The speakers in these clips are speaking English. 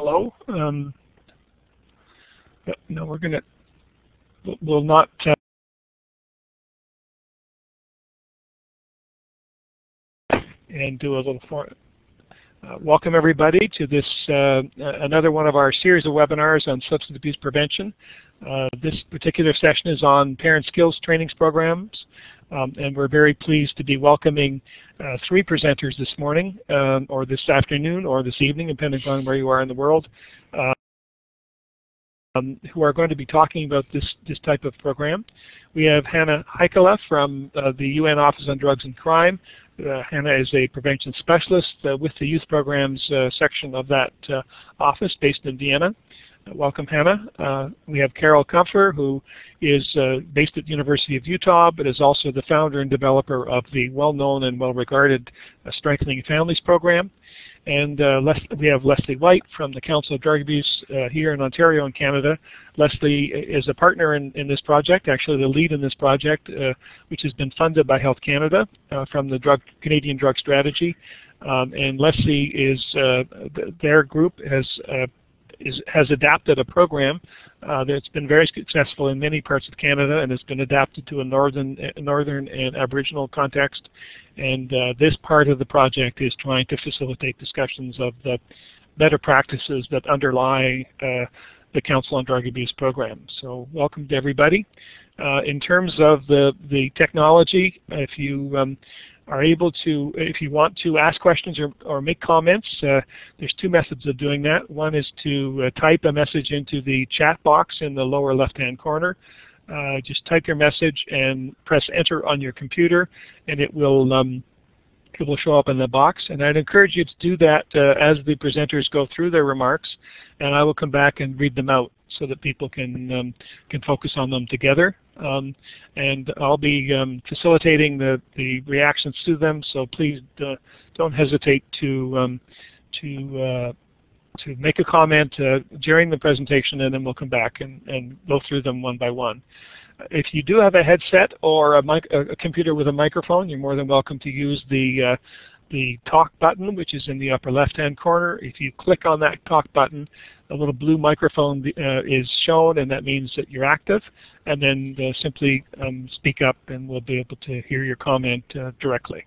hello. No, we'll not. And do a little for. Welcome everybody to this another one of our series of webinars on substance abuse prevention. This particular session is on parent skills trainings programs, and we're very pleased to be welcoming 3 presenters this morning, or this afternoon, or this evening, depending on where you are in the world, who are going to be talking about this type of program. We have Hannah Heikkila from the UN Office on Drugs and Crime. Hannah is a prevention specialist with the youth programs section of that office based in Vienna. Welcome, Hannah. We have Carol Kumpfer, who is based at the University of Utah, but is also the founder and developer of the well-known and well-regarded Strengthening Families program. And we have Leslie White from the Council of Drug Abuse here in Ontario in Canada. Leslie is a partner in this project, actually the lead in this project, which has been funded by Health Canada from the Canadian Drug Strategy. And Leslie their group has adapted a program that's been very successful in many parts of Canada and has been adapted to a northern and Aboriginal context. And this part of the project is trying to facilitate discussions of the better practices that underlie the Council on Drug Abuse program. So welcome to everybody. In terms of the technology, if you are able to, if you want to ask questions or make comments, there's 2 methods of doing that. One is to type a message into the chat box in the lower left-hand corner. Just type your message and press enter on your computer, and it will show up in the box. And I'd encourage you to do that as the presenters go through their remarks, and I will come back and read them out so that people can focus on them together. And I'll be facilitating the reactions to them, so please don't hesitate to make a comment during the presentation, and then we'll come back and go through them one by one. If you do have a headset or a computer with a microphone, you're more than welcome to use the talk button, which is in the upper left-hand corner. If you click on that talk button, a little blue microphone is shown, and that means that you're active. And then simply speak up, and we'll be able to hear your comment directly.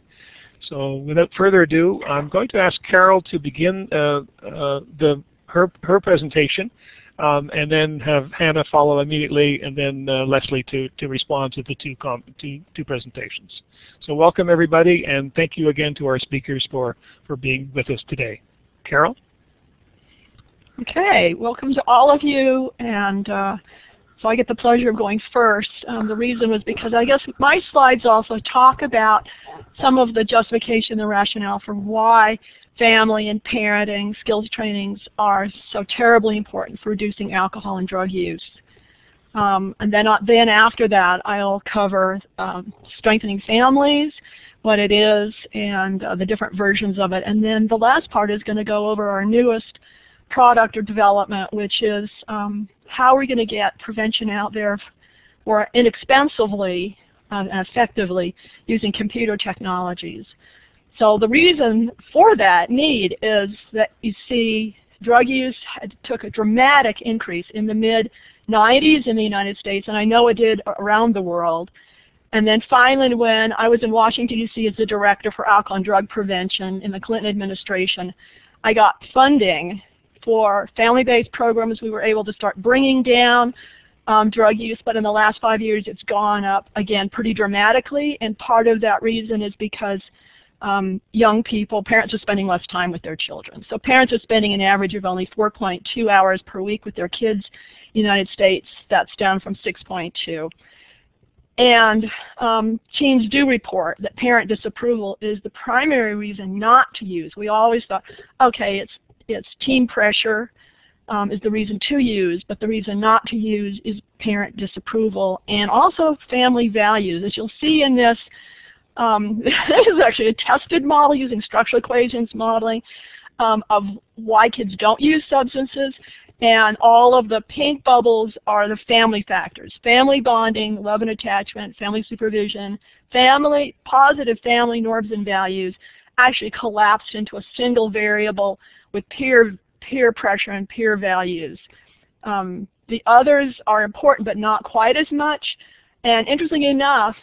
So without further ado, I'm going to ask Carol to begin her presentation, and then have Hannah follow immediately, and then Leslie to respond to the two presentations. So welcome everybody, and thank you again to our speakers for being with us today. Carol? Okay, welcome to all of you, and so I get the pleasure of going first. The reason was because I guess my slides also talk about some of the justification and rationale for why family and parenting skills trainings are so terribly important for reducing alcohol and drug use. And then after that, I'll cover strengthening families, what it is, and the different versions of it. And then the last part is going to go over our newest product or development, which is how we're going to get prevention out there more inexpensively and effectively using computer technologies. So the reason for that need is that you see drug use took a dramatic increase in the mid-90s in the United States, and I know it did around the world. And then finally, when I was in Washington, D.C. as the director for alcohol and drug prevention in the Clinton administration, I got funding for family-based programs. We were able to start bringing down drug use, but in the last 5 years it's gone up again pretty dramatically, and part of that reason is because young people, parents are spending less time with their children. So parents are spending an average of only 4.2 hours per week with their kids in the United States. That's down from 6.2. And teens do report that parent disapproval is the primary reason not to use. We always thought, okay, it's teen pressure is the reason to use, but the reason not to use is parent disapproval and also family values. As you'll see in this, this is actually a tested model using structural equations modeling of why kids don't use substances, and all of the pink bubbles are the family factors: family bonding, love and attachment, family supervision, positive family norms and values actually collapsed into a single variable with peer peer pressure and peer values. The others are important, but not quite as much. And interestingly enough,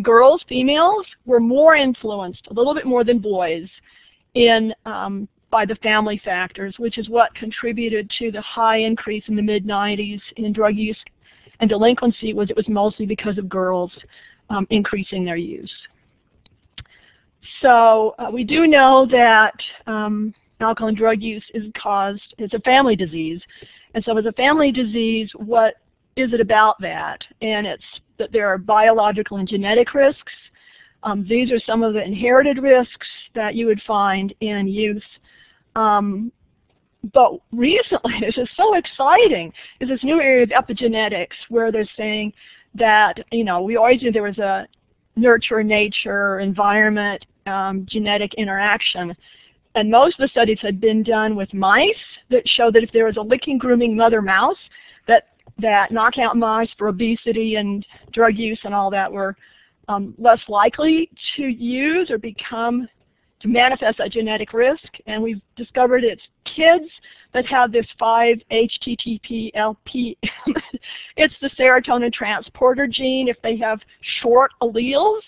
girls, females, were more influenced, a little bit more than boys, by the family factors, which is what contributed to the high increase in the mid-90s in drug use and delinquency. It was mostly because of girls increasing their use. So we do know that alcohol and drug use it's a family disease. And so as a family disease, what is it about that? And it's that there are biological and genetic risks. These are some of the inherited risks that you would find in youth. But recently, this is so exciting, is this new area of epigenetics where they're saying that, we always knew there was a nurture-nature, environment, genetic interaction. And most of the studies had been done with mice that showed that if there was a licking, grooming mother mouse, that knockout mice for obesity and drug use and all that were less likely to use or to manifest a genetic risk. And we've discovered it's kids that have this 5-HTTP-LP. It's the serotonin transporter gene. If they have short alleles,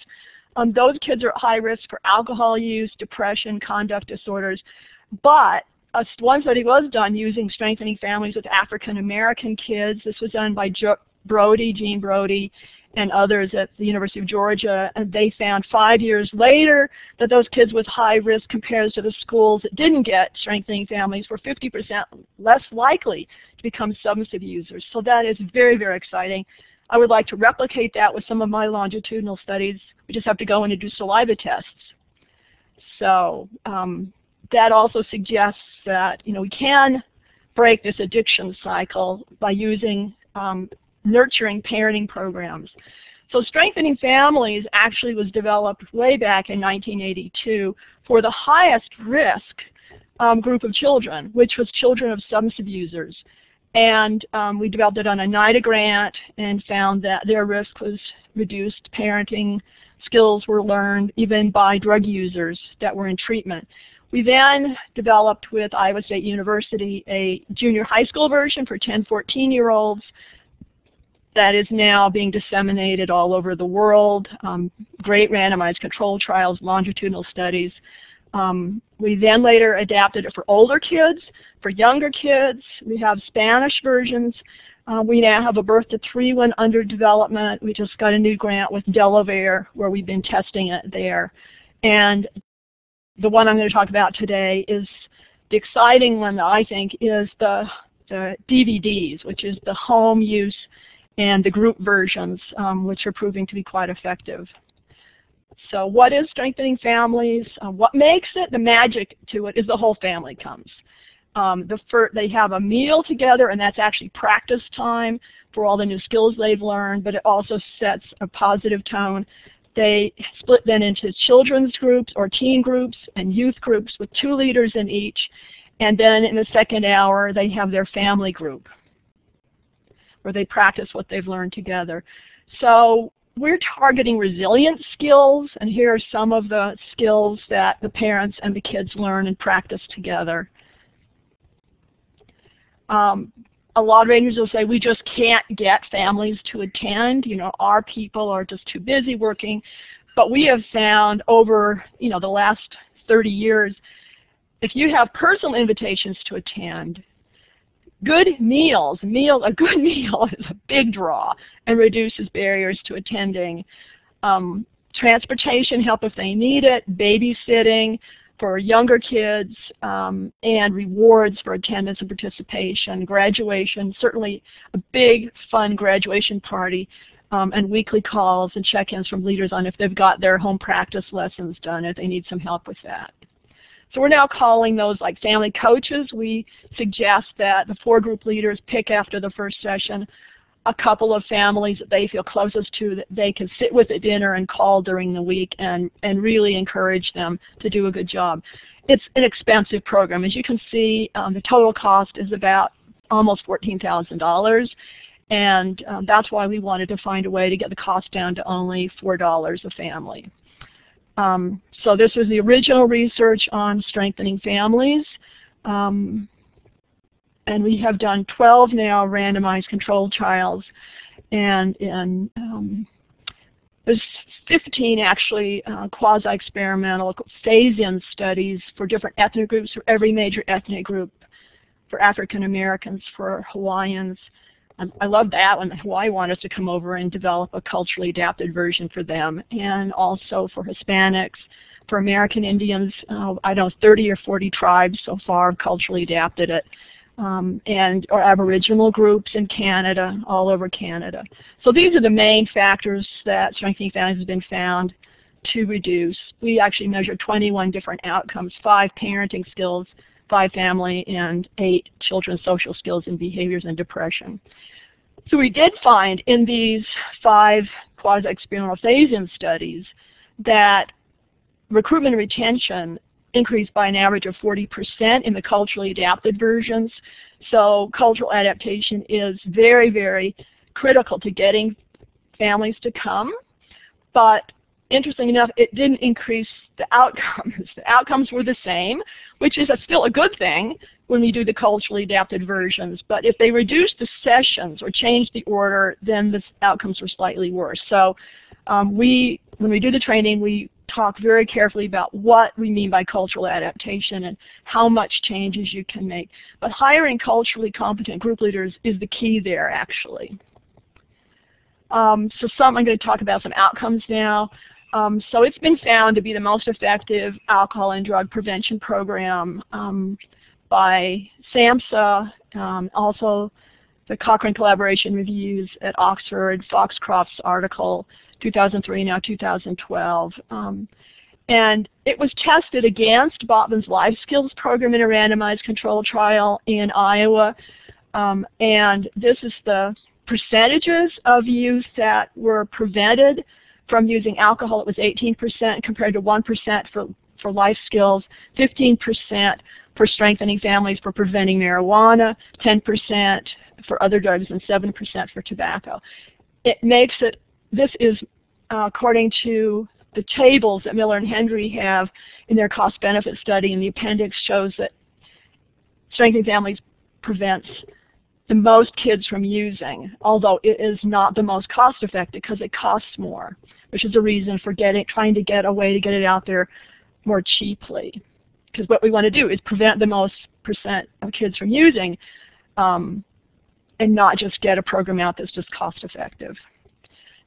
those kids are at high risk for alcohol use, depression, conduct disorders. But one study was done using strengthening families with African American kids. This was done by Gene Brody, and others at the University of Georgia, and they found 5 years later that those kids with high risk compared to the schools that didn't get strengthening families were 50% less likely to become substance users. So that is very, very exciting. I would like to replicate that with some of my longitudinal studies. We just have to go in and do saliva tests. So that also suggests that we can break this addiction cycle by using nurturing parenting programs. So strengthening families actually was developed way back in 1982 for the highest risk group of children, which was children of substance abusers. And we developed it on a NIDA grant and found that their risk was reduced. Parenting skills were learned even by drug users that were in treatment. We then developed with Iowa State University a junior high school version for 10, 14-year-olds that is now being disseminated all over the world. Great randomized controlled trials, longitudinal studies. We then later adapted it for older kids, for younger kids. We have Spanish versions. We now have a birth to 3 one under development. We just got a new grant with Delaware where we've been testing it there. And the one I'm going to talk about today is the exciting one that I think is the DVDs, which is the home use and the group versions, which are proving to be quite effective. So what is strengthening families? What makes it? The magic to it is the whole family comes. They have a meal together, and that's actually practice time for all the new skills they've learned, but it also sets a positive tone. They split then into children's groups or teen groups and youth groups with 2 leaders in each. And then in the second hour, they have their family group where they practice what they've learned together. So we're targeting resilience skills, and here are some of the skills that the parents and the kids learn and practice together. A lot of rangers will say, we just can't get families to attend. Our people are just too busy working. But we have found over, the last 30 years, if you have personal invitations to attend, good meals, a good meal is a big draw and reduces barriers to attending. Transportation help if they need it, babysitting for younger kids, and rewards for attendance and participation. Graduation, certainly a big, fun graduation party, and weekly calls and check-ins from leaders on if they've got their home practice lessons done, if they need some help with that. So we're now calling those like family coaches. We suggest that the 4 group leaders pick after the first session a couple of families that they feel closest to that they can sit with at dinner and call during the week and really encourage them to do a good job. It's an expensive program. As you can see, the total cost is about almost $14,000, and that's why we wanted to find a way to get the cost down to only $4 a family. So this was the original research on strengthening families. and we have done 12 now randomized controlled trials, and there's 15 actually quasi-experimental phase-in studies for different ethnic groups, for every major ethnic group, for African Americans, for Hawaiians. I love that when Hawaii wanted us to come over and develop a culturally adapted version for them, and also for Hispanics, for American Indians. I don't know, 30 or 40 tribes so far have culturally adapted it, and or Aboriginal groups in Canada, all over Canada. So these are the main factors that strengthening families has been found to reduce. We actually measured 21 different outcomes: 5 parenting skills, 5 family, and 8 children's social skills and behaviors and depression. So we did find in these 5 quasi-experimental phase-in studies that recruitment and retention increased by an average of 40% in the culturally adapted versions. So cultural adaptation is very, very critical to getting families to come. But interestingly enough, it didn't increase the outcomes. The outcomes were the same, which is still a good thing when we do the culturally adapted versions. But if they reduced the sessions or changed the order, then the outcomes were slightly worse. So when we do the training, we talk very carefully about what we mean by cultural adaptation and how much changes you can make. But hiring culturally competent group leaders is the key there, actually. I'm going to talk about some outcomes now. So it's been found to be the most effective alcohol and drug prevention program by SAMHSA, also the Cochrane Collaboration Reviews at Oxford, Foxcroft's article, 2003, now 2012. And it was tested against Botvin's Life Skills program in a randomized controlled trial in Iowa. And this is the percentages of youth that were prevented from using alcohol. It was 18% compared to 1% for life skills, 15% for strengthening families for preventing marijuana, 10% for other drugs, and 7% for tobacco. It makes it, this is according to the tables that Miller and Hendry have in their cost-benefit study, and the appendix shows that strengthening families prevents the most kids from using, although it is not the most cost-effective because it costs more, which is a reason for trying to get a way to get it out there more cheaply. Because what we want to do is prevent the most percent of kids from using, and not just get a program out that's just cost-effective.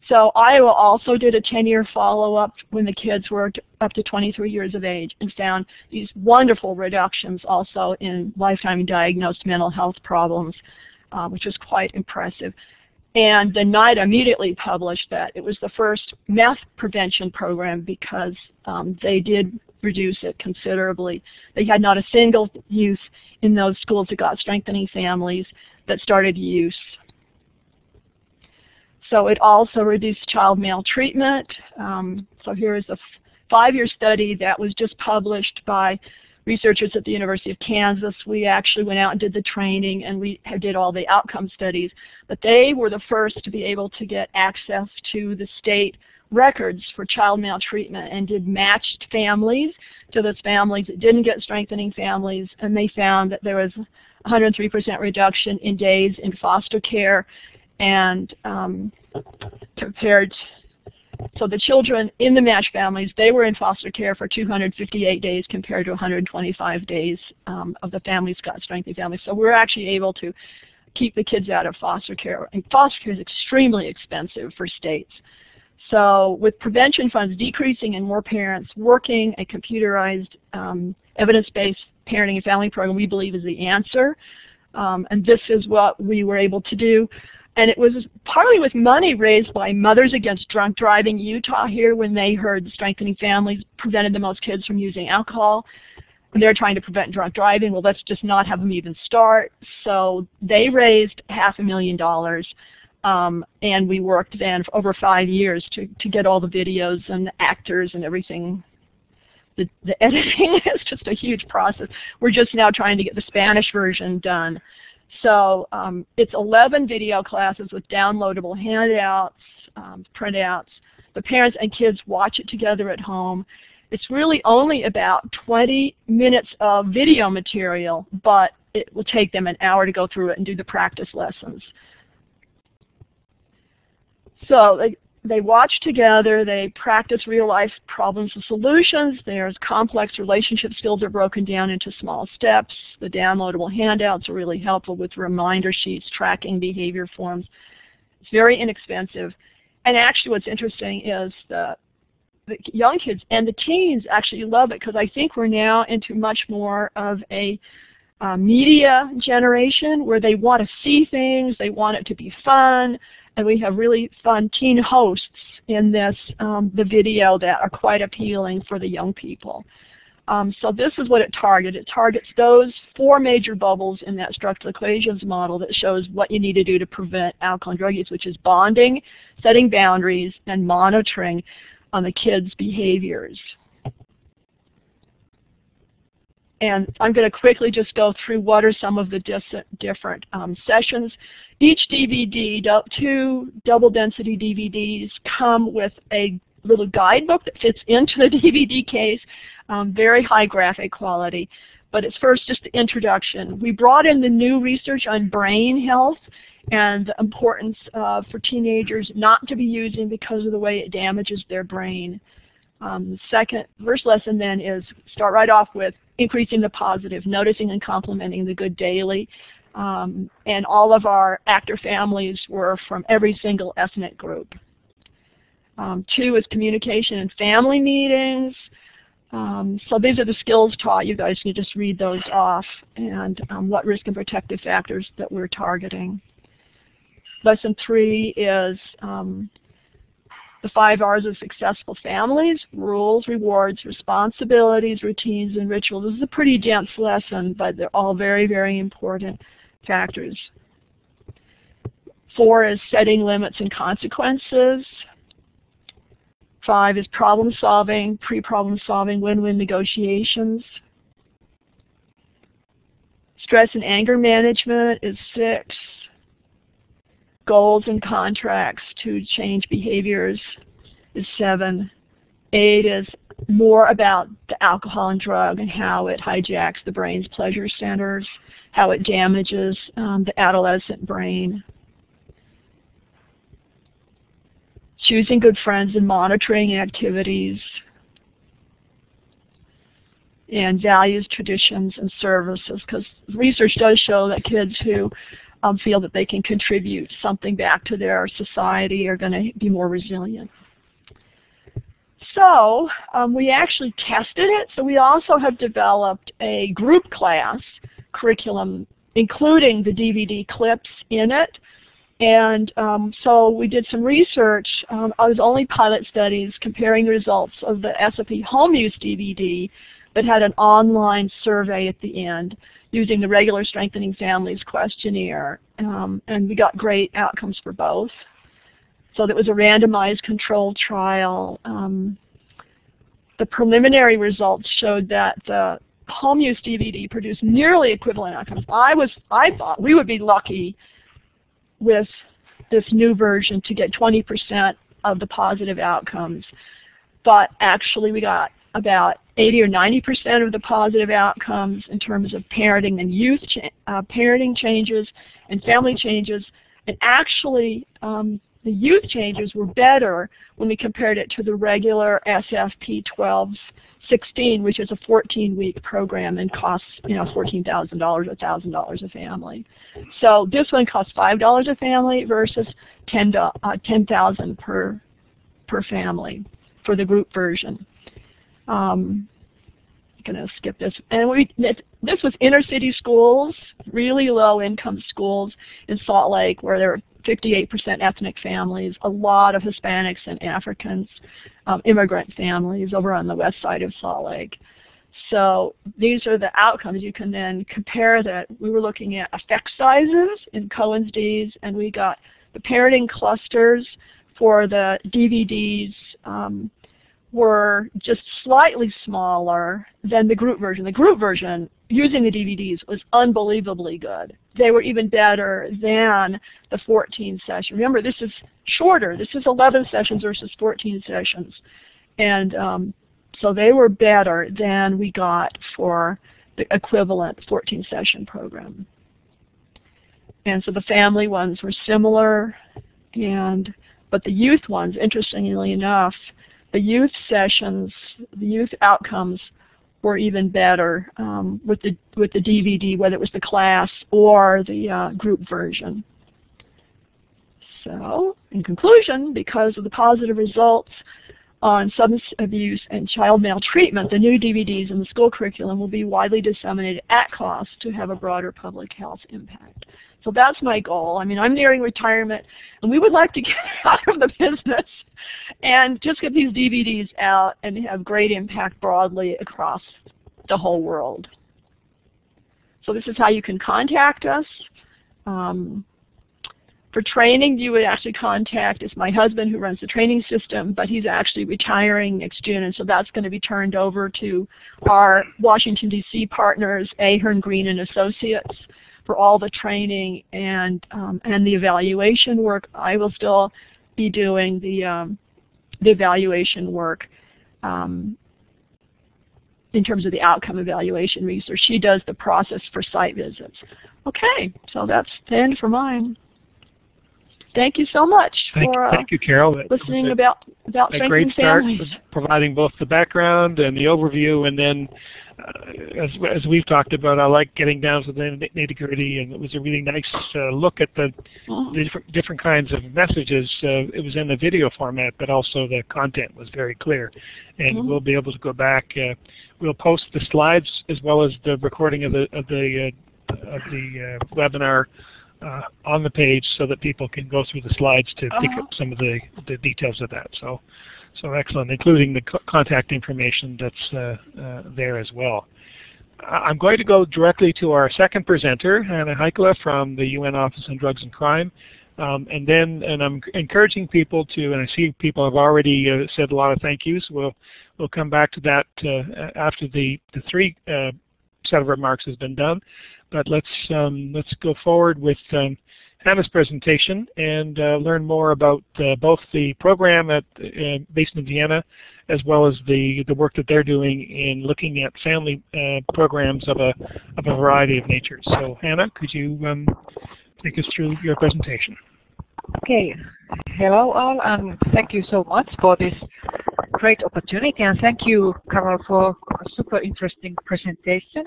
So Iowa also did a 10-year follow-up when the kids were up to 23 years of age and found these wonderful reductions also in lifetime diagnosed mental health problems, which was quite impressive. And the NIDA immediately published that it was the first meth prevention program because they did reduce it considerably. They had not a single youth in those schools that got strengthening families that started use. So it also reduced child maltreatment. So here is a 5-year study that was just published by researchers at the University of Kansas. We actually went out and did the training, and we did all the outcome studies. But they were the first to be able to get access to the state records for child maltreatment and did matched families to those families that didn't get strengthening families, and they found that there was 103% reduction in days in foster care, and so the children in the matched families, they were in foster care for 258 days compared to 125 days of the families got strengthening families. So we're actually able to keep the kids out of foster care, and foster care is extremely expensive for states. So with prevention funds decreasing and more parents working, a computerized evidence-based parenting and family program we believe is the answer. And this is what we were able to do. And it was partly with money raised by Mothers Against Drunk Driving Utah here when they heard the strengthening families prevented the most kids from using alcohol. And they're trying to prevent drunk driving. Well, let's just not have them even start. So they raised $500,000. And we worked then for over 5 years to get all the videos and the actors and everything. The editing is just a huge process. We're just now trying to get the Spanish version done. So it's 11 video classes with downloadable handouts, printouts. The parents and kids watch it together at home. It's really only about 20 minutes of video material, but it will take them an hour to go through it and do the practice lessons. So they watch together, they practice real-life problems and solutions. There's complex relationship skills are broken down into small steps. The downloadable handouts are really helpful with reminder sheets, tracking behavior forms. It's very inexpensive. And actually what's interesting is the young kids and the teens actually love it, because I think we're now into much more of a media generation where they want to see things, they want it to be fun, and we have really fun teen hosts in this, the video, that are quite appealing for the young people. So this is what it targets. It targets those 4 major bubbles in that structural equations model that shows what you need to do to prevent alcohol and drug use, which is bonding, setting boundaries, and monitoring on the kids' behaviors. And I'm going to quickly just go through what are some of the different sessions. Each DVD, 2 double-density DVDs, come with a little guidebook that fits into the DVD case, very high graphic quality. But it's first just the introduction. We brought in the new research on brain health and the importance for teenagers not to be using because of the way it damages their brain. The first lesson then is start right off with increasing the positive, noticing and complimenting the good daily. And all of our actor families were from every single ethnic group. 2 is communication and family meetings. So these are the skills taught. You guys can just read those off, and what risk and protective factors that we're targeting. Lesson 3 is the 5 R's of successful families: rules, rewards, responsibilities, routines, and rituals. This is a pretty dense lesson, but they're all very, very important factors. 4 is setting limits and consequences. 5 is problem solving, pre-problem solving, win-win negotiations. Stress and anger management is 6. Goals and contracts to change behaviors is 7. 8 is more about the alcohol and drug and how it hijacks the brain's pleasure centers, how it damages the adolescent brain. Choosing good friends and monitoring activities. And values, traditions, and services, because research does show that kids who feel that they can contribute something back to their society are going to be more resilient. So we actually tested it. So we also have developed a group class curriculum, including the DVD clips in it. And so we did some research. I was only pilot studies comparing the results of the SFP home use DVD that had an online survey at the end using the regular Strengthening Families questionnaire. And we got great outcomes for both. So that was a randomized controlled trial. The preliminary results showed that the home use DVD produced nearly equivalent outcomes. I thought we would be lucky with this new version to get 20% of the positive outcomes. But actually we got about 80 or 90% of the positive outcomes in terms of parenting and youth parenting changes and family changes. And actually the youth changes were better when we compared it to the regular SFP 1216, which is a 14-week program and costs $14,000 or $1,000 a family. So this one costs $5 a family versus $10,000 per family for the group version. I'm going to skip this. And this was inner city schools, really low income schools in Salt Lake, where there were 58% ethnic families, a lot of Hispanics and Africans, immigrant families over on the west side of Salt Lake. So these are the outcomes. You can then compare that. We were looking at effect sizes in Cohen's D's, and we got the parenting clusters for the DVDs were just slightly smaller than the group version. The group version, using the DVDs, was unbelievably good. They were even better than the 14 session. Remember, this is shorter. This is 11 sessions versus 14 sessions. And so they were better than we got for the equivalent 14-session program. And so the family ones were similar, but the youth ones, interestingly enough, the youth sessions, the youth outcomes were even better with the DVD, whether it was the class or the group version. So, in conclusion, because of the positive results on substance abuse and child maltreatment, the new DVDs in the school curriculum will be widely disseminated at cost to have a broader public health impact. So that's my goal. I mean, I'm nearing retirement, and we would like to get out of the business and just get these DVDs out and have great impact broadly across the whole world. So this is how you can contact us. For training, you would actually contact, it's my husband who runs the training system, but he's actually retiring next June, and so that's going to be turned over to our Washington, D.C. partners, Ahern, Green & Associates, for all the training and the evaluation work. I will still be doing the evaluation work in terms of the outcome evaluation research. She does the process for site visits. Okay, so that's the end for mine. Thank you so much for thank you, Carol. listening about a great start, families. Providing both the background and the overview, and then as we've talked about, I like getting down to the nitty-gritty, and it was a really nice look at the different kinds of messages. It was in the video format, but also the content was very clear, and we'll be able to go back. We'll post the slides as well as the recording of the webinar on the page so that people can go through the slides to pick up some of the details of that. So excellent, including the contact information that's there as well. I'm going to go directly to our second presenter, Hanna Heikkilä from the UN Office on Drugs and Crime. And I'm encouraging people to, and I see people have already said a lot of thank yous. We'll come back to that after the three set of remarks has been done. But let's go forward with Hanna's presentation and learn more about both the program based in Vienna, as well as the work that they're doing in looking at family programs of a variety of natures. So Hanna, could you take us through your presentation? Okay. Hello all, and thank you so much for this great opportunity, and thank you, Carol, for a super interesting presentation.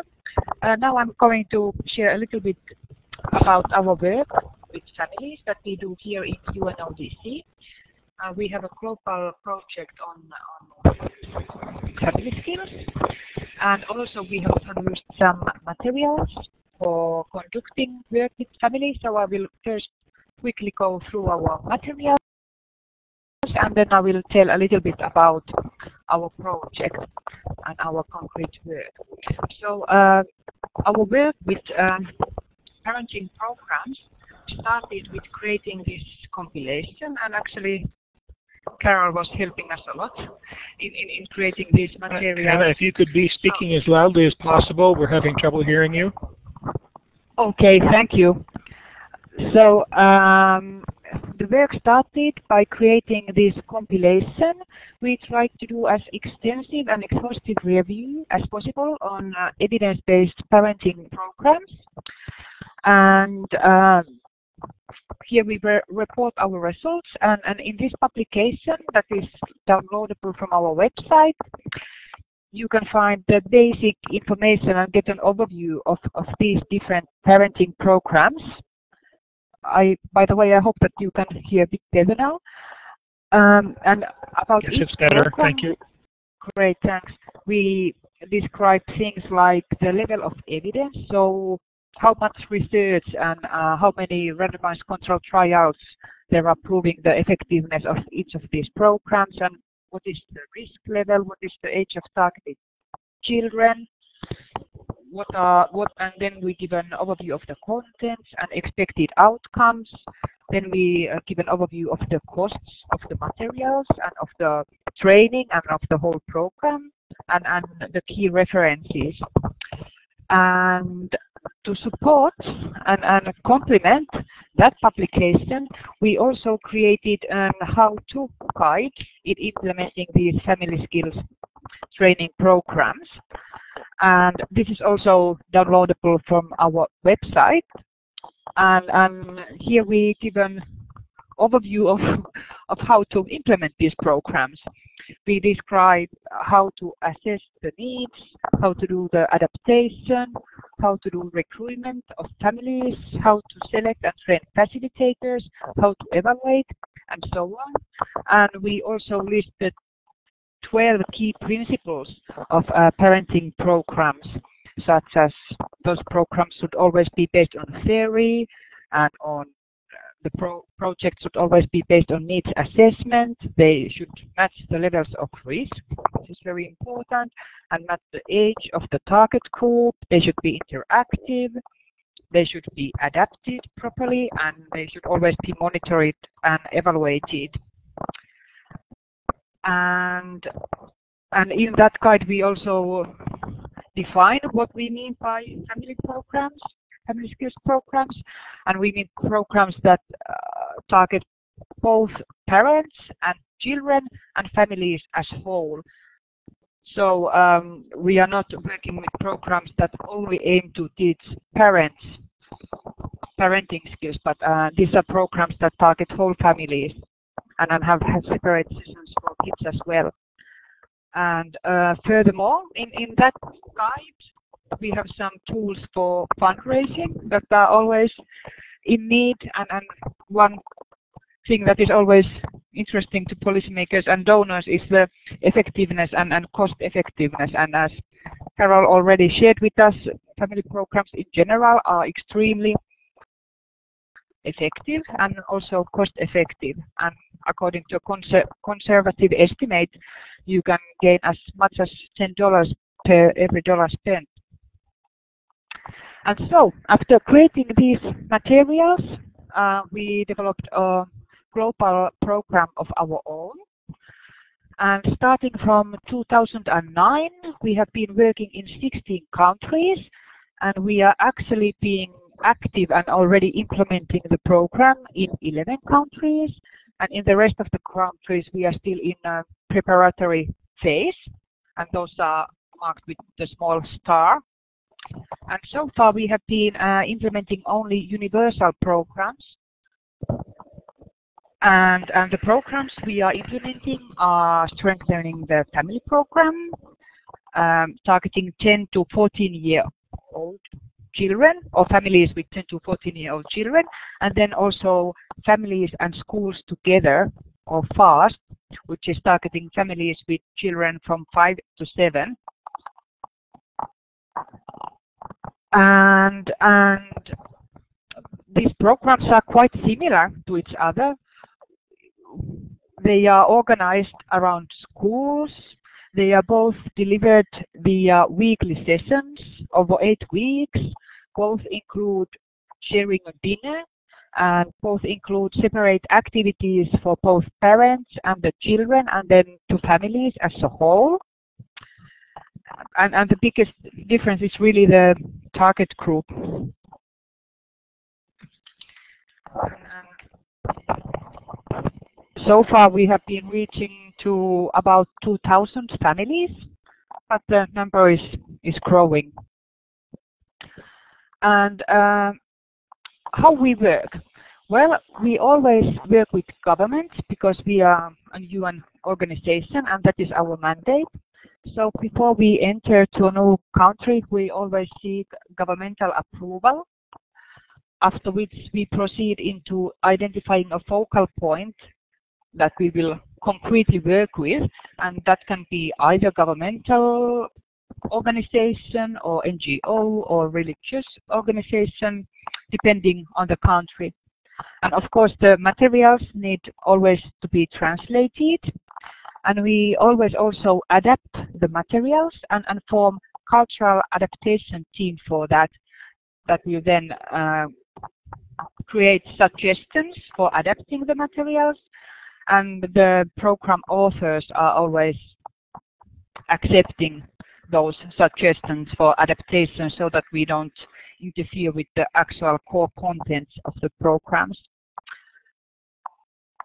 Now I'm going to share a little bit about our work with families that we do here in UNODC. We have a global project on family skills, and also we have produced some materials for conducting work with families. So I will first quickly go through our materials, and then I will tell a little bit about our project and our concrete work. So our work with parenting programs started with creating this compilation, and actually Carol was helping us a lot in creating these materials. Hanna, if you could be speaking as loudly as possible, we're having trouble hearing you. Okay, thank you. So the work started by creating this compilation. We tried to do as extensive and exhaustive review as possible on evidence-based parenting programs. And here we report our results, and in this publication that is downloadable from our website, you can find the basic information and get an overview of these different parenting programs. By the way, I hope that you can hear a bit better now. And about yes, it's better. program, thank you. Great, thanks. We describe things like the level of evidence, so how much research and how many randomized controlled trials there are proving the effectiveness of each of these programs, and what is the risk level, what is the age of targeted children, and then we give an overview of the contents and expected outcomes. Then we give an overview of the costs of the materials and of the training and of the whole program, and the key references. And to support and complement that publication, we also created a how-to guide in implementing these family skills training programs. And this is also downloadable from our website. And here we give an overview of how to implement these programs. We describe how to assess the needs, how to do the adaptation, how to do recruitment of families, how to select and train facilitators, how to evaluate, and so on. And we also listed 12 key principles of parenting programs, such as those programs should always be based on theory, and on the project should always be based on needs assessment. They should match the levels of risk, which is very important, and match the age of the target group. They should be interactive. They should be adapted properly, and they should always be monitored and evaluated. And in that guide, we also define what we mean by family programs, family skills programs, and we mean programs that target both parents and children and families as whole. So we are not working with programs that only aim to teach parents parenting skills, but these are programs that target whole families and have separate sessions for kids as well. And furthermore, in that guide, we have some tools for fundraising that are always in need, and one thing that is always interesting to policymakers and donors is the effectiveness and cost effectiveness. And as Carol already shared with us, family programs in general are extremely effective and also cost effective. And according to a conservative estimate, you can gain as much as $10 per every dollar spent. And so, after creating these materials, we developed a global program of our own. And starting from 2009, we have been working in 16 countries, and we are actually being active and already implementing the program in 11 countries. And in the rest of the countries, we are still in a preparatory phase, and those are marked with the small star. And so far, we have been implementing only universal programs. And the programs we are implementing are strengthening the family program, targeting 10 to 14-year-old children, or families with 10 to 14-year-old children, and then also families and schools together, or FAST, which is targeting families with children from 5 to 7. And these programs are quite similar to each other. They are organized around schools. They are both delivered via weekly sessions over 8 weeks. Both include sharing a dinner, and both include separate activities for both parents and the children, and then to families as a whole. And the biggest difference is really the target group. So far, we have been reaching to about 2,000 families, but the number is growing. And how we work? Well, we always work with governments because we are a UN organization, and that is our mandate. So before we enter to a new country, we always seek governmental approval, after which we proceed into identifying a focal point that we will concretely work with, and that can be either governmental organization or NGO or religious organization, depending on the country. And of course, the materials need always to be translated, and we always also adapt the materials and form cultural adaptation team for that will then create suggestions for adapting the materials. And the program authors are always accepting those suggestions for adaptation so that we don't interfere with the actual core contents of the programs.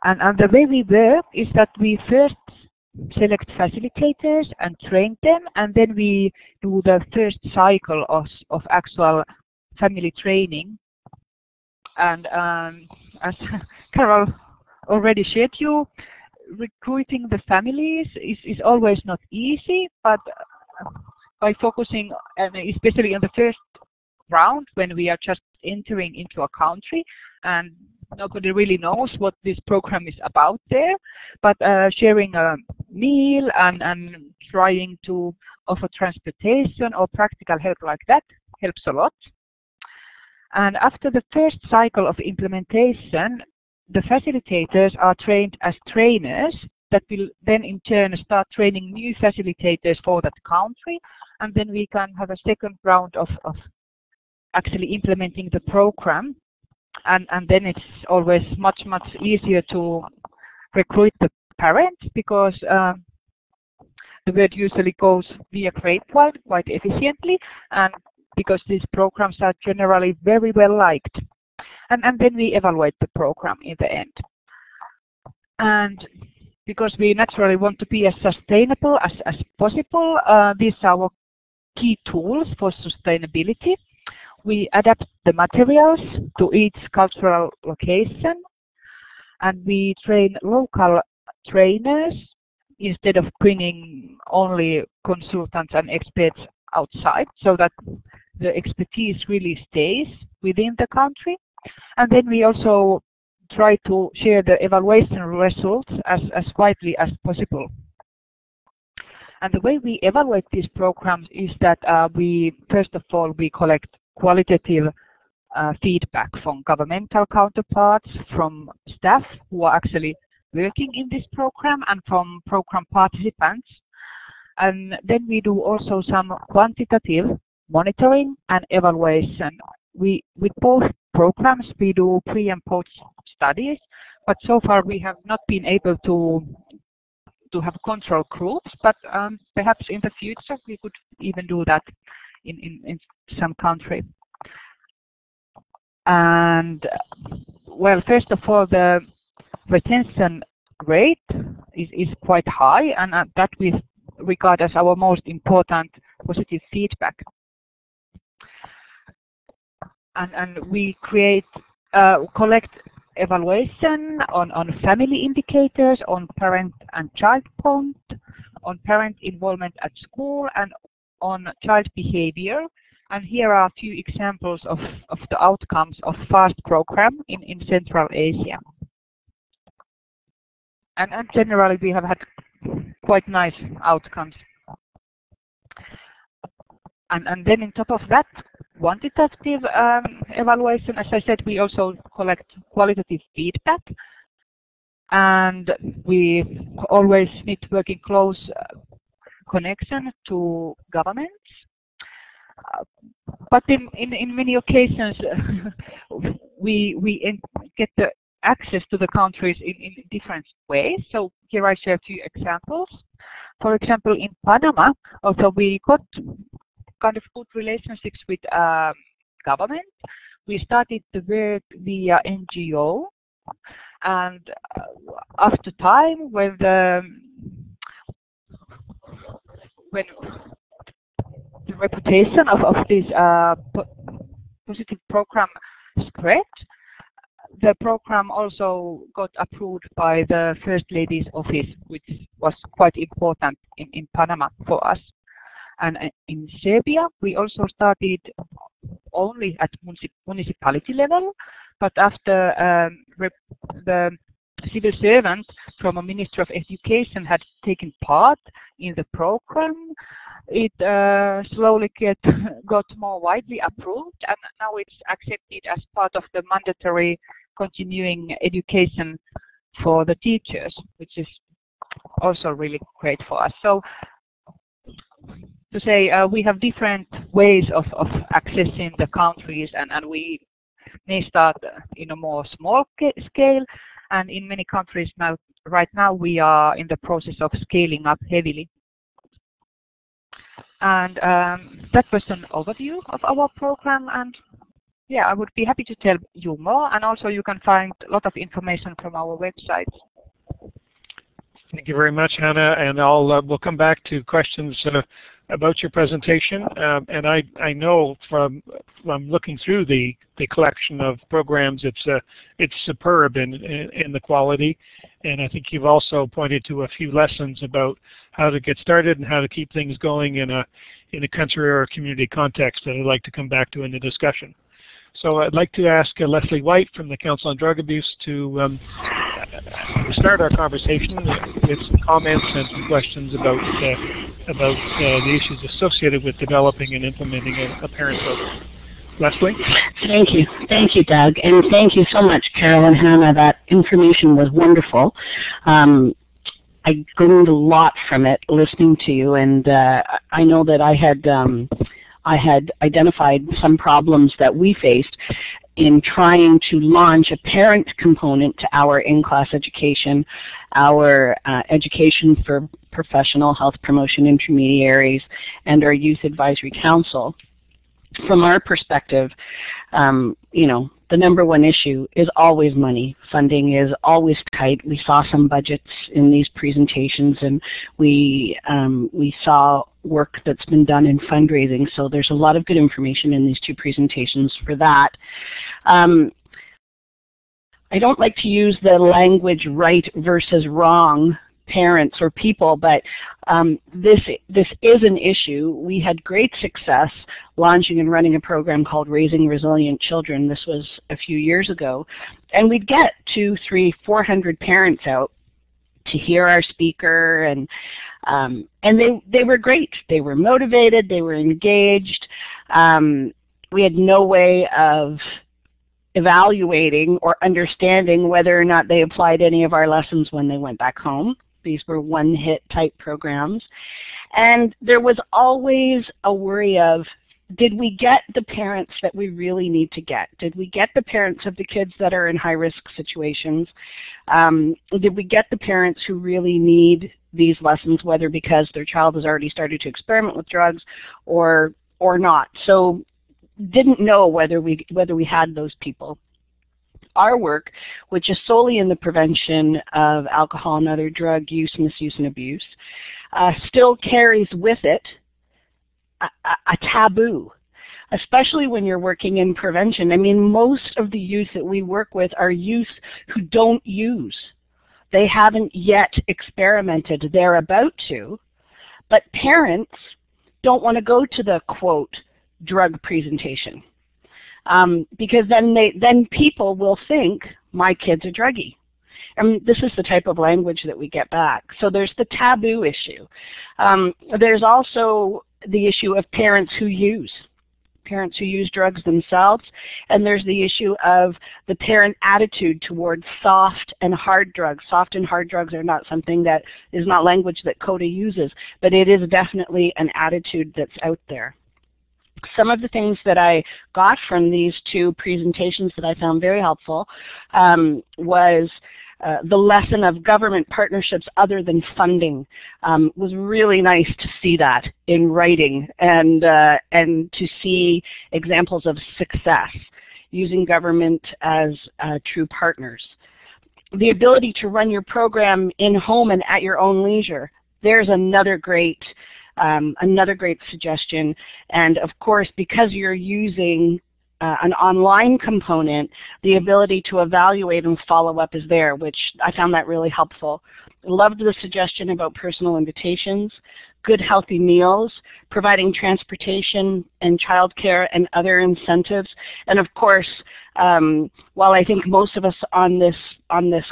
And the way we work is that we first select facilitators and train them, and then we do the first cycle of actual family training. And as Carol already shared you, recruiting the families is always not easy, but by focusing, and especially on the first round when we are just entering into a country and nobody really knows what this program is about there, but sharing a meal and trying to offer transportation or practical help like that helps a lot. And after the first cycle of implementation, the facilitators are trained as trainers that will then in turn start training new facilitators for that country, and then we can have a second round of actually implementing the program, and then it's always much easier to recruit the parents, because the word usually goes via grapevine quite efficiently, and because these programs are generally very well liked. And then we evaluate the program in the end. And because we naturally want to be as sustainable as possible, these are our key tools for sustainability. We adapt the materials to each cultural location, and we train local trainers instead of bringing only consultants and experts outside, so that the expertise really stays within the country. And then we also try to share the evaluation results as widely as possible. And the way we evaluate these programs is that first of all, we collect qualitative feedback from governmental counterparts, from staff who are actually working in this program, and from program participants. And then we do also some quantitative monitoring and evaluation. With both programs, we do pre and post studies, but so far we have not been able to have control groups, but perhaps in the future we could even do that in some country. And well, first of all, the retention rate is quite high, and that we regard as our most important positive feedback. And we collect evaluation on family indicators, on parent and child bond, on parent involvement at school, and on child behavior. And here are a few examples of the outcomes of FAST program in Central Asia. And generally we have had quite nice outcomes. And then on top of that, quantitative evaluation, as I said, we also collect qualitative feedback, and we always need to work in close connection to governments. But in many occasions, we get the access to the countries in different ways. So here I share a few examples. For example, in Panama, although we got kind of good relationships with government, we started the work via NGO, and after time, when the reputation of this positive program spread, the program also got approved by the First Lady's office, which was quite important in Panama for us. And in Serbia, we also started only at municipality level, but after the civil servant from a Ministry of Education had taken part in the program, it slowly got more widely approved, and now it's accepted as part of the mandatory continuing education for the teachers, which is also really great for us. So to say, we have different ways of accessing the countries, and we may start in a more small scale, and in many countries now, right now, we are in the process of scaling up heavily. And that was an overview of our program, and yeah, I would be happy to tell you more, and also you can find a lot of information from our website. Thank you very much, Hannah, and we'll come back to questions about your presentation. And I know from looking through the collection of programs, it's superb in the quality, and I think you've also pointed to a few lessons about how to get started and how to keep things going in a country or a community context that I'd like to come back to in the discussion. So I'd like to ask Leslie White from the Council on Drug Abuse to start our conversation with some comments and some questions about the issues associated with developing and implementing a parent program. Leslie? Thank you, Doug, and thank you so much, Carol and Hannah. That information was wonderful. I gleaned a lot from it listening to you, and I know that I had identified some problems that we faced in trying to launch a parent component to our in-class education, our education for professional health promotion intermediaries, and our youth advisory council. From our perspective, the number one issue is always money. Funding is always tight. We saw some budgets in these presentations, and we saw work that's been done in fundraising. So there's a lot of good information in these two presentations for that. I don't like to use the language right versus wrong parents or people, but this is an issue. We had great success launching and running a program called Raising Resilient Children. This was a few years ago, and we'd get 200, 300, 400 parents out to hear our speaker, and they were great. They were motivated. They were engaged. We had no way of evaluating or understanding whether or not they applied any of our lessons when they went back home. These were one-hit type programs. And there was always a worry of, did we get the parents that we really need to get? Did we get the parents of the kids that are in high-risk situations? Did we get the parents who really need these lessons, whether because their child has already started to experiment with drugs or not? So didn't know whether we had those people. Our work, which is solely in the prevention of alcohol and other drug use, misuse, and abuse, still carries with it a taboo, especially when you're working in prevention. I mean, most of the youth that we work with are youth who don't use. They haven't yet experimented. They're about to, but parents don't want to go to the, quote, drug presentation. Because then people will think my kid's a druggie. And this is the type of language that we get back. So there's the taboo issue. There's also the issue of parents who use drugs themselves, and there's the issue of the parent attitude towards soft and hard drugs. Soft and hard drugs are not something that is not language that CODA uses, but it is definitely an attitude that's out there. Some of the things that I got from these two presentations that I found very helpful was the lesson of government partnerships other than funding. Was really nice to see that in writing and to see examples of success using government as true partners. The ability to run your program in-home and at your own leisure. There's another great suggestion, and of course, because you're using an online component, the ability to evaluate and follow up is there, which I found that really helpful. Loved the suggestion about personal invitations, good healthy meals, providing transportation and childcare and other incentives, and of course, while I think most of us on this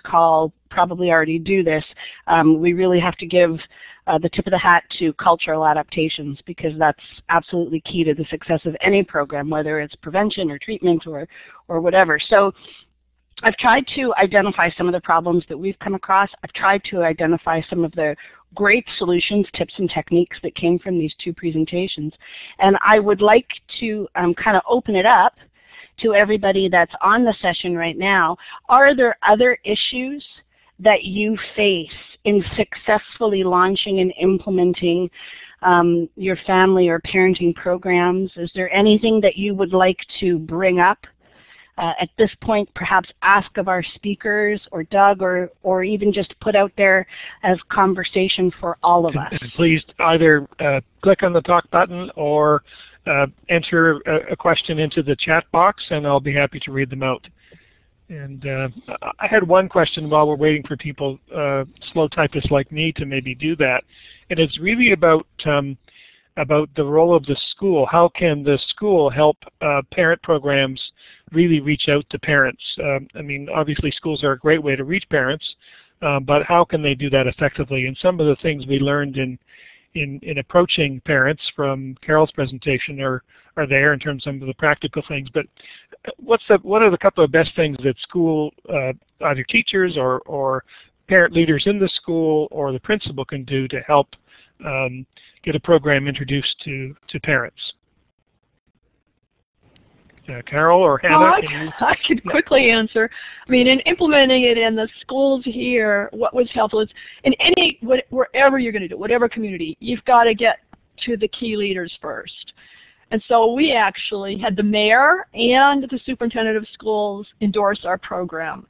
call probably already do this, we really have to give the tip of the hat to cultural adaptations, because that's absolutely key to the success of any program, whether it's prevention or treatment or whatever. So I've tried to identify some of the problems that we've come across. I've tried to identify some of the great solutions, tips, and techniques that came from these two presentations. And I would like to kind of open it up to everybody that's on the session right now. Are there other issues that you face in successfully launching and implementing your family or parenting programs? Is there anything that you would like to bring up at this point perhaps ask of our speakers or Doug or even just put out there as conversation for all of us. And please either click on the talk button or enter a question into the chat box, and I'll be happy to read them out. And I had one question while we're waiting for people, slow typists like me, to maybe do that. And it's really about the role of the school. How can the school help parent programs really reach out to parents? I mean, obviously schools are a great way to reach parents, but how can they do that effectively? And some of the things we learned in approaching parents from Carol's presentation are there in terms of some of the practical things. But what are the couple of best things that school, either teachers or parent leaders in the school or the principal can do to help get a program introduced to parents? Carol or Hannah? Well, I could quickly answer. I mean, in implementing it in the schools here, what was helpful is wherever you're going to do, whatever community, you've got to get to the key leaders first. And so we actually had the mayor and the superintendent of schools endorse our program,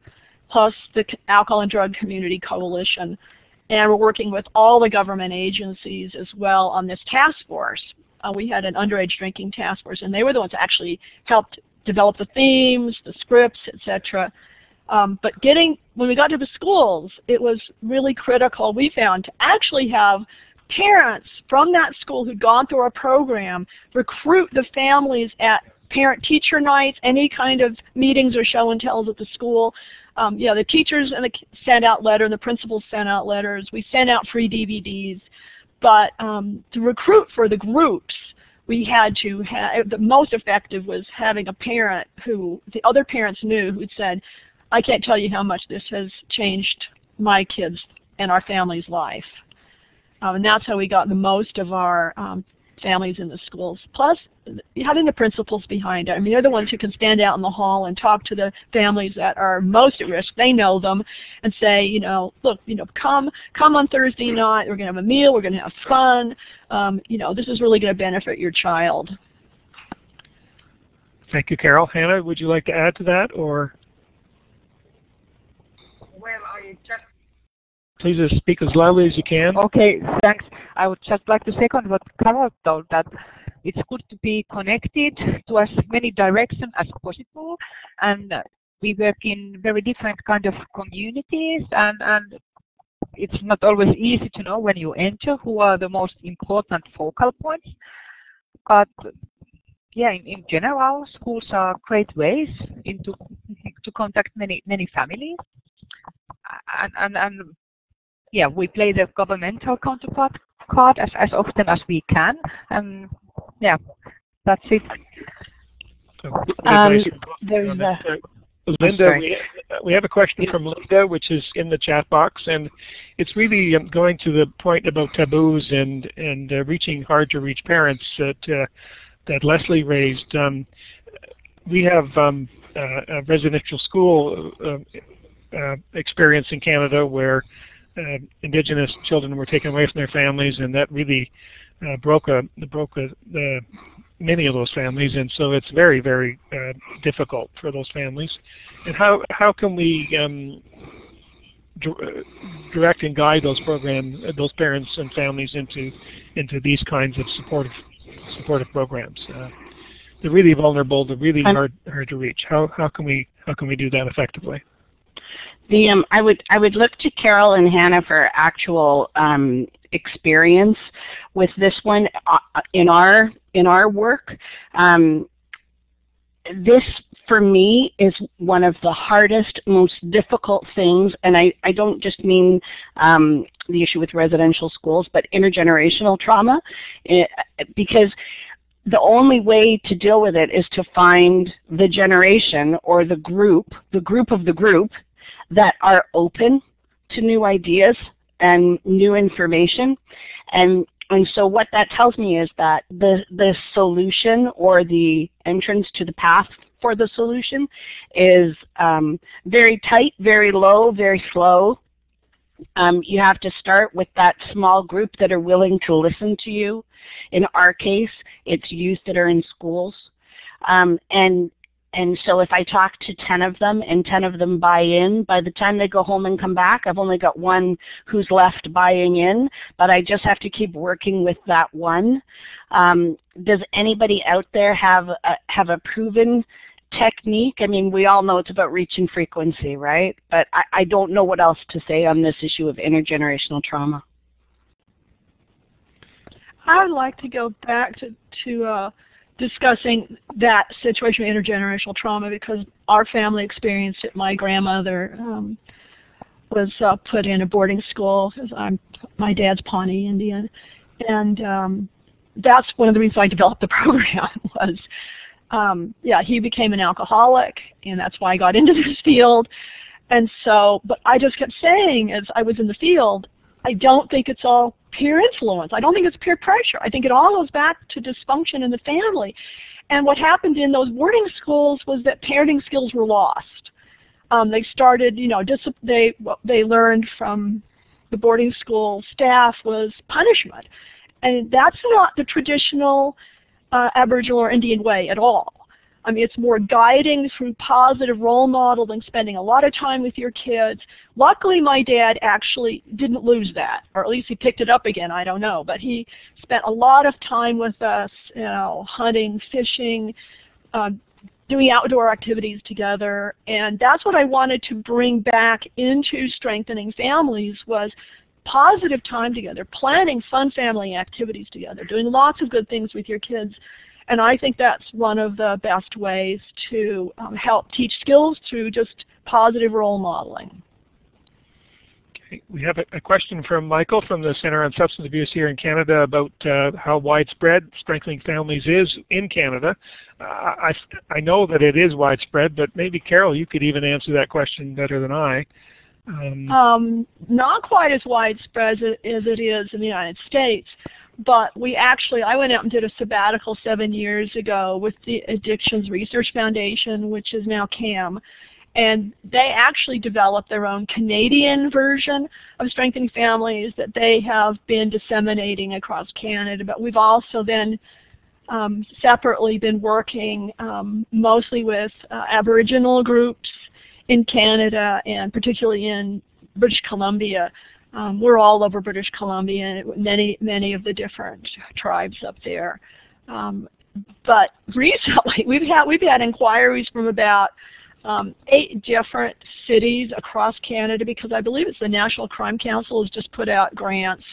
plus the Alcohol and Drug Community Coalition. And we're working with all the government agencies as well on this task force. We had an underage drinking task force, and they were the ones that actually helped develop the themes, the scripts, etc. But when we got to the schools, it was really critical, we found, to actually have parents from that school who'd gone through our program recruit the families at parent-teacher nights, any kind of meetings or show and tells at the school. The teachers sent out letters, the principals sent out letters. We sent out free DVDs. But to recruit for the groups, we had to have, the most effective was having a parent who the other parents knew who'd said, I can't tell you how much this has changed my kids and our family's life. And that's how we got the most of our families in the schools. Plus, having the principals behind it. I mean, they're the ones who can stand out in the hall and talk to the families that are most at risk. They know them and say, look, come on Thursday night. We're going to have a meal. We're going to have fun. This is really going to benefit your child. Thank you, Carol. Hannah, would you like to add to that, or? Well, I just Please speak as loudly as you can. Okay, thanks. I would just like to second what Carol told, that it's good to be connected to as many directions as possible, and we work in very different kind of communities, and it's not always easy to know when you enter who are the most important focal points. But yeah, in general, schools are great ways to contact many families, and yeah, we play the governmental counterpart card as often as we can, and yeah, that's it. Linda, we have a question from Linda, which is in the chat box, and it's really going to the point about taboos and reaching hard-to-reach parents that Leslie raised. We have a residential school experience in Canada where Indigenous children were taken away from their families, and that really broke many of those families, and so it's very, very difficult for those families. And how can we direct and guide those those parents and families into these kinds of supportive programs? They're really vulnerable. They're really hard to reach. How can we do that effectively? I would look to Carol and Hannah for actual experience with this one in our work. This for me is one of the hardest, most difficult things, and I don't just mean the issue with residential schools, but intergenerational trauma, because the only way to deal with it is to find the generation or the group of the group that are open to new ideas and new information. And so what that tells me is that the solution or the entrance to the path for the solution is very tight, very low, very slow. You have to start with that small group that are willing to listen to you. In our case, it's youth that are in schools. And And so if I talk to 10 of them and 10 of them buy in, by the time they go home and come back, I've only got one who's left buying in, but I just have to keep working with that one. Does anybody out there have a proven technique? I mean, we all know it's about reach and frequency, right? But I don't know what else to say on this issue of intergenerational trauma. I would like to go back to discussing that situation of intergenerational trauma because our family experienced it. My grandmother was put in a boarding school because my dad's Pawnee Indian, and that's one of the reasons I developed the program was, yeah, he became an alcoholic, and that's why I got into this field. And so, but I just kept saying as I was in the field, I don't think it's all peer influence. I don't think it's peer pressure. I think it all goes back to dysfunction in the family. And what happened in those boarding schools was that parenting skills were lost. They started, you know, what they learned from the boarding school staff was punishment. And that's not the traditional Aboriginal or Indian way at all. I mean, it's more guiding through positive role modeling, spending a lot of time with your kids. Luckily, my dad actually didn't lose that, or at least he picked it up again, I don't know. But he spent a lot of time with us, you know, hunting, fishing, doing outdoor activities together. And that's what I wanted to bring back into strengthening families was positive time together, planning fun family activities together, doing lots of good things with your kids. And I think that's one of the best ways to help teach skills through just positive role modeling. Okay. We have a question from Michael from the Center on Substance Abuse here in Canada about how widespread strengthening families is in Canada. I know that it is widespread, but maybe Carol, you could even answer that question better than I. Not quite as widespread as it is in the United States. But I went out and did a sabbatical 7 years ago with the Addictions Research Foundation, which is now CAM, and they actually developed their own Canadian version of strengthening families that they have been disseminating across Canada. But we've also then separately been working mostly with Aboriginal groups in Canada and particularly in British Columbia. We're all over British Columbia and many of the different tribes up there. But recently, we've had inquiries from about 8 different cities across Canada because I believe it's the National Crime Council has just put out grants,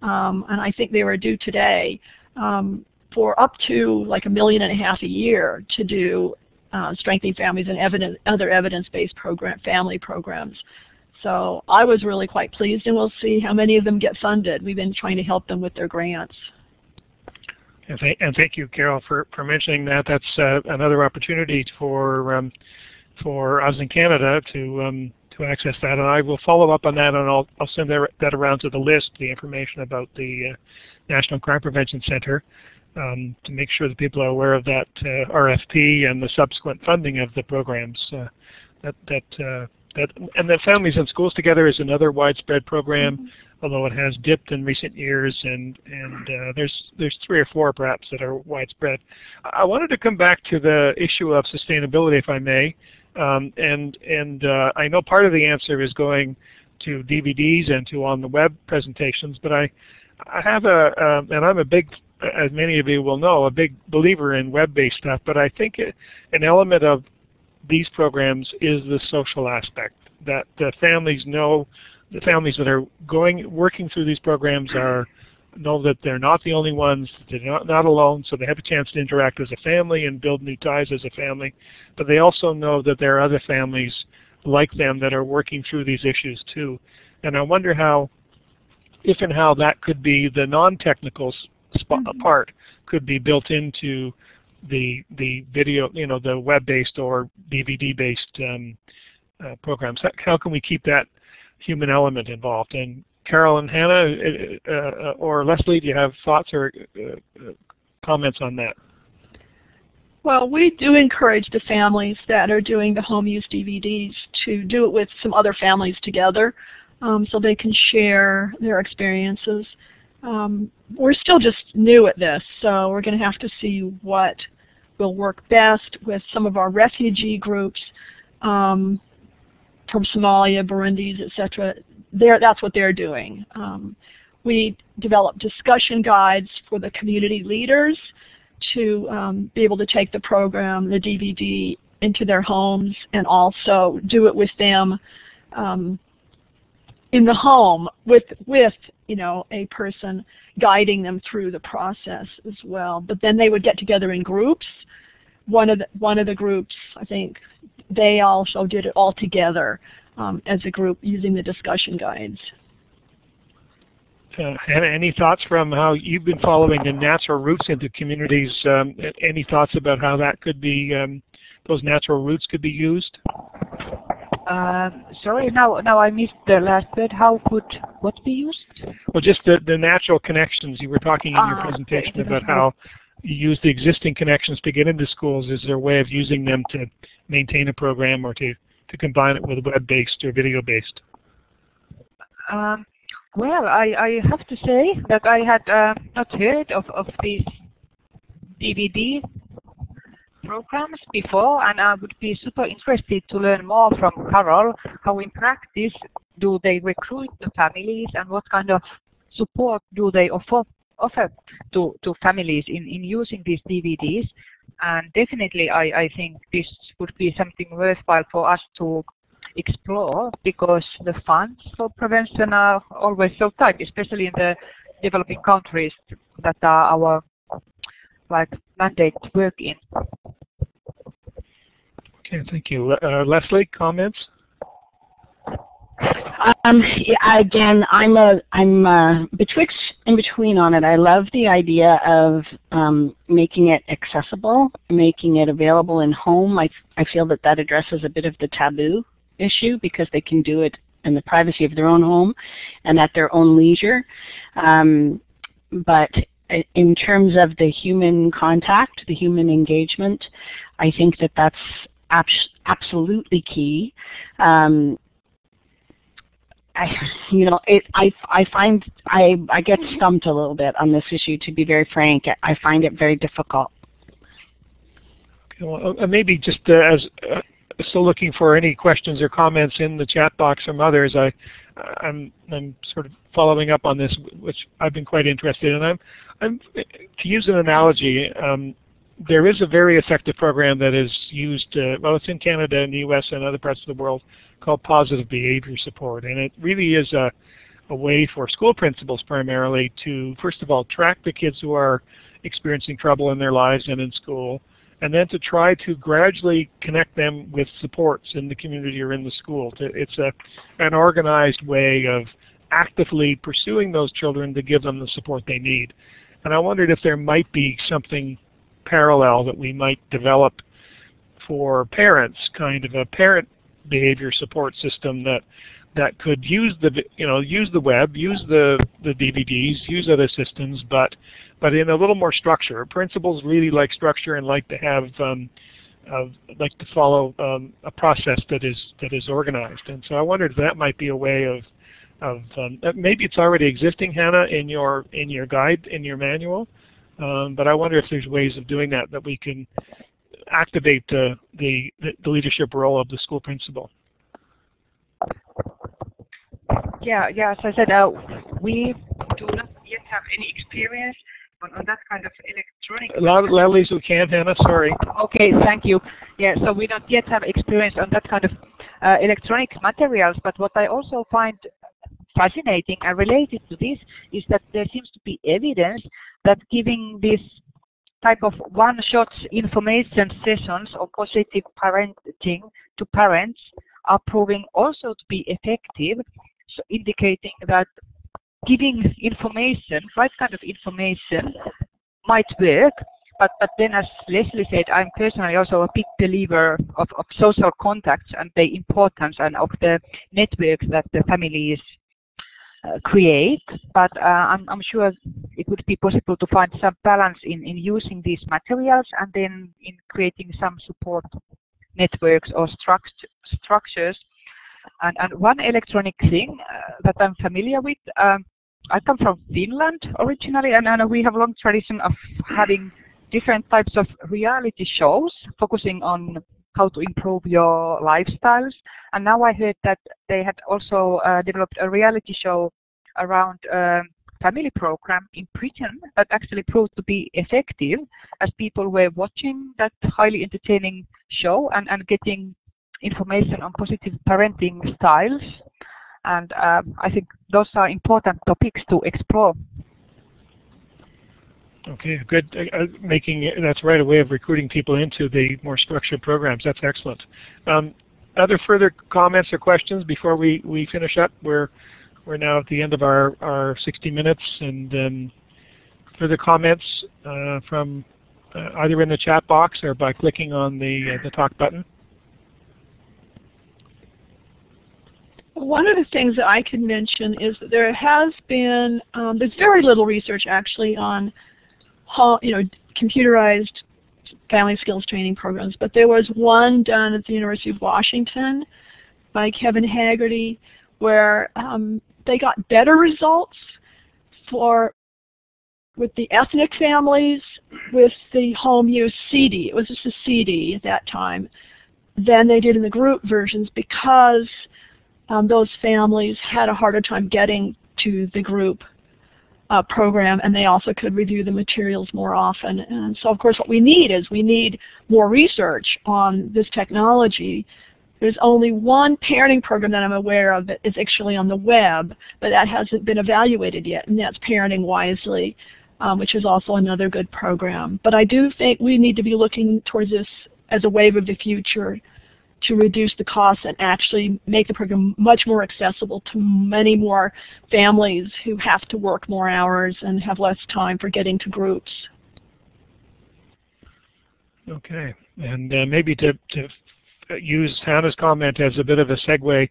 and I think they were due today for up to like $1.5 million a year to do strengthening families and other evidence-based family programs. So I was really quite pleased, and we'll see how many of them get funded. We've been trying to help them with their grants. And thank you, Carol, for mentioning that. That's another opportunity for us in Canada to access that. And I will follow up on that, and I'll send that around to the list, the information about the National Crime Prevention Center, to make sure that people are aware of that RFP and the subsequent funding of the programs. And then Families in Schools Together is another widespread program, although it has dipped in recent years, and there's 3 or 4 perhaps that are widespread. I wanted to come back to the issue of sustainability, if I may, and I know part of the answer is going to DVDs and to on the web presentations, but I have and I'm a big, as many of you will know, a big believer in web-based stuff, but I think an element of these programs is the social aspect, that the families know, the families that are working through these programs know that they're not the only ones, they're not alone, so they have a chance to interact as a family and build new ties as a family, but they also know that there are other families like them that are working through these issues too. And I wonder if and how that could be the non-technical part could be built into the video, the web-based or DVD-based programs. How can we keep that human element involved? And Carol and Hannah or Leslie, do you have thoughts or comments on that? Well, we do encourage the families that are doing the home use DVDs to do it with some other families together so they can share their experiences. We're still just new at this, so we're going to have to see what will work best with some of our refugee groups from Somalia, Burundi, etc. That's what they're doing. We develop discussion guides for the community leaders to be able to take the program, the DVD, into their homes and also do it with them in the home with a person guiding them through the process as well. But then they would get together in groups. One of the groups, I think, they also did it all together as a group using the discussion guides. Hannah, any thoughts from how you've been following the natural roots into communities? Any thoughts about how that could be, those natural roots could be used? Sorry, now I missed the last bit. How could what be used? Well, just the natural connections. You were talking in your presentation about how you use the existing connections to get into schools. Is there a way of using them to maintain a program or to combine it with web-based or video-based? Well, I have to say that I had not heard of these DVD programs before, and I would be super interested to learn more from Carol. How in practice do they recruit the families, and what kind of support do they offer to families in using these DVDs? And definitely I think this would be something worthwhile for us to explore, because the funds for prevention are always so tight, especially in the developing countries that are our mandate to work in. Okay, thank you. Leslie, comments? Again, I'm betwixt and between on it. I love the idea of making it accessible, making it available in home. I feel that addresses a bit of the taboo issue, because they can do it in the privacy of their own home and at their own leisure. But in terms of the human contact, the human engagement, I think that's absolutely key. I find I get stumped a little bit on this issue, to be very frank. I find it very difficult. Okay, well, maybe just still looking for any questions or comments in the chat box from others. I'm sort of following up on this, which I've been quite interested in. I'm to use an analogy. There is a very effective program that is used, well, it's in Canada and the US and other parts of the world, called Positive Behavior Support. And it really is a way for school principals primarily to, first of all, track the kids who are experiencing trouble in their lives and in school, and then to try to gradually connect them with supports in the community or in the school. It's an organized way of actively pursuing those children to give them the support they need. And I wondered if there might be something parallel that we might develop for parents, kind of a parent behavior support system that could use the web, use the DVDs, use other systems, but in a little more structure. Principals really like structure and like to have like to follow a process that is organized. And so I wondered if that might be a way of maybe it's already existing, Hannah, in your guide, in your manual. But I wonder if there's ways of doing that we can activate the leadership role of the school principal. Yeah, as I said, we do not yet have any experience on that kind of electronic. Loudly as we can, Hannah, sorry. Okay, thank you. Yeah, so we don't yet have experience on that kind of electronic materials, but what I also find fascinating and related to this is that there seems to be evidence that giving this type of one-shot information sessions or positive parenting to parents are proving also to be effective, so indicating that giving information, right kind of information, might work. But then, as Leslie said, I'm personally also a big believer of social contacts and the importance and of the network that the families create. But I'm sure it would be possible to find some balance in using these materials and then in creating some support networks or structures. And one electronic thing that I'm familiar with, I come from Finland originally, and we have a long tradition of having different types of reality shows focusing on how to improve your lifestyles. And now I heard that they had also developed a reality show around family program in Britain that actually proved to be effective, as people were watching that highly entertaining show and getting information on positive parenting styles. And I think those are important topics to explore. Okay, good. That's right, a way of recruiting people into the more structured programs. That's excellent. Other further comments or questions before we finish up? We're now at the end of our 60 minutes, and further comments from either in the chat box or by clicking on the talk button. One of the things that I could mention is that there has been, there's very little research actually on computerized family skills training programs, but there was one done at the University of Washington by Kevin Haggerty where they got better results with the ethnic families with the home use CD. It was just a CD at that time than they did in the group versions because those families had a harder time getting to the group program, and they also could review the materials more often. And so, of course, what we need more research on this technology. There's only one parenting program that I'm aware of that is actually on the web, but that hasn't been evaluated yet, and that's Parenting Wisely, which is also another good program. But I do think we need to be looking towards this as a wave of the future to reduce the costs and actually make the program much more accessible to many more families who have to work more hours and have less time for getting to groups. Okay, and maybe to use Hannah's comment as a bit of a segue,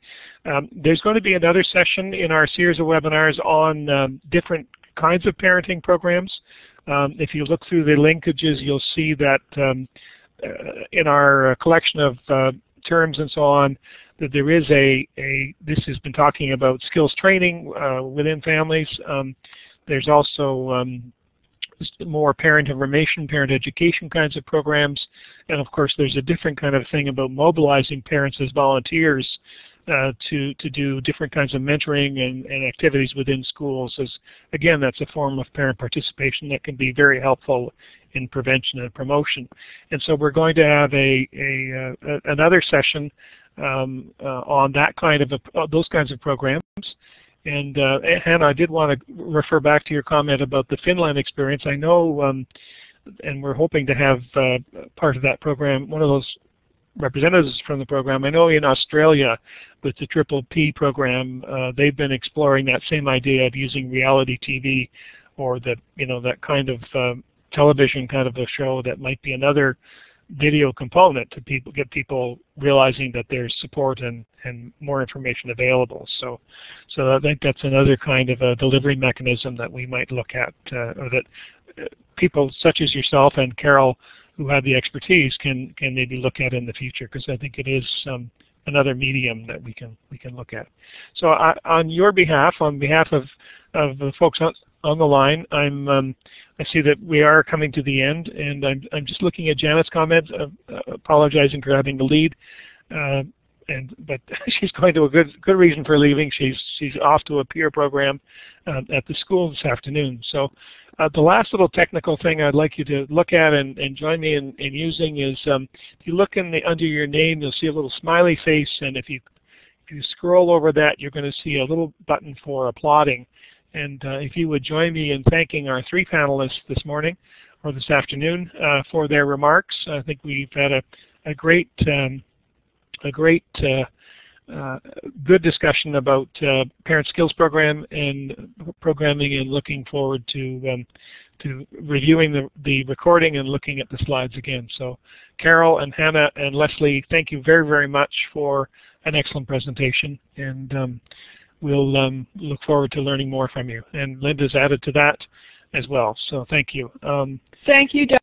there's going to be another session in our series of webinars on different kinds of parenting programs. If you look through the linkages, you'll see that in our collection of terms and so on, that there is this has been talking about skills training within families. There's also more parent information, parent education kinds of programs, and of course there's a different kind of thing about mobilizing parents as volunteers to do different kinds of mentoring and activities within schools. As again, that's a form of parent participation that can be very helpful in prevention and promotion. And so we're going to have another session on that kind of those kinds of programs. And Hannah, I did want to refer back to your comment about the Finland experience. I know, and we're hoping to have part of that program, one of those representatives from the program. I know in Australia with the Triple P program, they've been exploring that same idea of using reality TV or that kind of television kind of a show that might be another video component to get people realizing that there's support and more information available. So I think that's another kind of a delivery mechanism that we might look at, or that people such as yourself and Carol, who have the expertise, can maybe look at in the future, because I think it is another medium that we can look at. So on your behalf, on behalf of the folks on the line, I see that we are coming to the end, and I'm just looking at Janet's comments, apologizing for having to lead, but she's going to a good reason for leaving. She's off to a peer program at the school this afternoon. So the last little technical thing I'd like you to look at and join me in using is if you look under your name, you'll see a little smiley face, and if you scroll over that, you're going to see a little button for applauding. And if you would join me in thanking our three panelists this morning or this afternoon for their remarks. I think we've had a great good discussion about Parent Skills Program and programming, and looking forward to reviewing the recording and looking at the slides again. So Carol and Hannah and Leslie, thank you very, very much for an excellent presentation, and we'll look forward to learning more from you. And Linda's added to that as well, so thank you. Thank you, Doug.